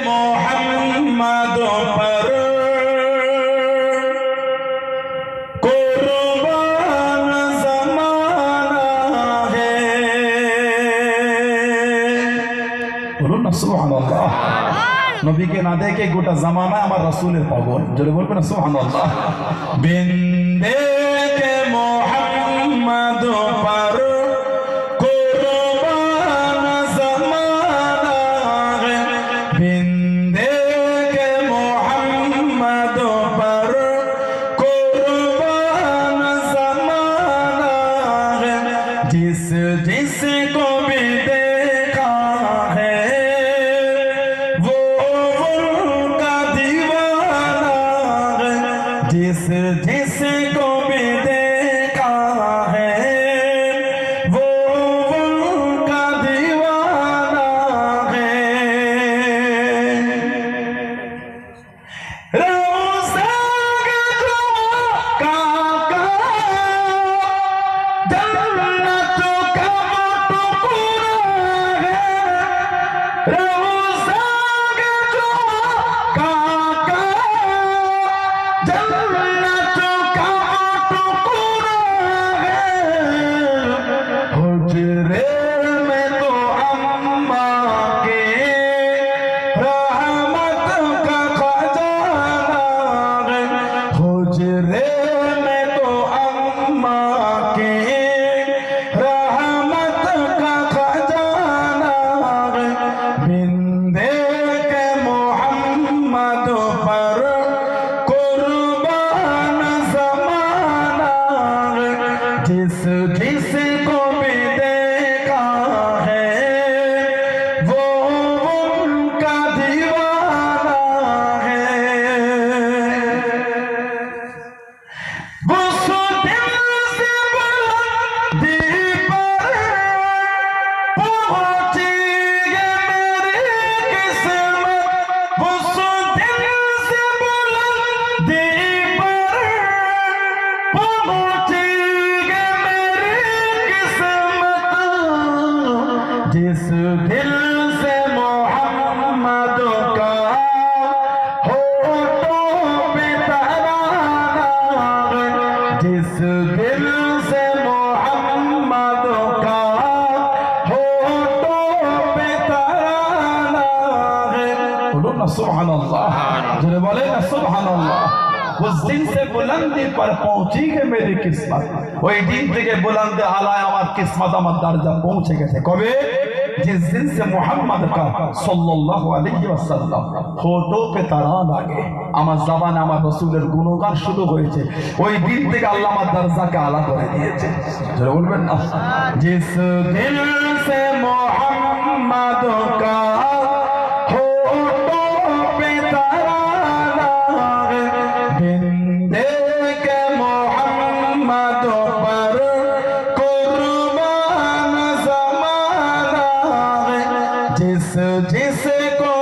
मोहम्मद पर कुर्बान ज़माना है। बोलो ना सुभानअल्लाह। नबी के ना देखे गोटा जमाना আমার রাসূলের পাগল, জোরে বলবেন না সুবহানাল্লাহ। বিন্দে কে মোহাম্মদ पर कुर्बान ज़माना है। बिंदे के मोहम्मद पर कुर्बान ज़माना है। जिस जिसको भी देखा है वो उनका दीवाना है। जिस जिसको भी देखा है वो उनका दीवाना है। रोज़ा का जन्नत का टुकड़ा है। रोज़ा का जन्नत का टुकड़ा है। हुजरे में तो अम्मा के रहमत का खजाना है। हुजरे में तो अम्मा के रहमत का खजाना है। बिंदे के मोहम्मद पर कुर्बान ज़माना है। जिस जिसको भी देखा है वो उनका दीवाना है। उस दिल से बुलंदी पर पहुंची है मेरी किस्मत। उस दिल से बुलंदी पर पहुंची है मेरी किस्मत। जिस दिल से मोहम्मद का होठों पे तराना है। जिस दिल से मोहम्मद का होठों पे तराना है। बोलो ना सुभानअल्लाह। जो बोले ना सुभानअल्लाह। उस दिन से बुलंदी पर पहुंची है मेरी किस्मत। ওই দিন থেকে বুলंदी आलाय আমার কিসমত আমার দরজা পৌঁছে গেছে। কবে? जिस दिन से मोहम्मद का सल्लल्लाहु अलैहि वसल्लम होठों पे तरान आगे আমার জবানে আমার রাসূলের গুণগান শুরু হয়েছে। ওই দিন থেকে আল্লাহ আমার দরজাকে আলা করে দিয়েছে। জোরে বলবেন না। जिस दिल से मोहम्मद का होठों पे तराना है। बिंदे के मोहम्मद पर कुर्बान ज़माना है। जिस जिसको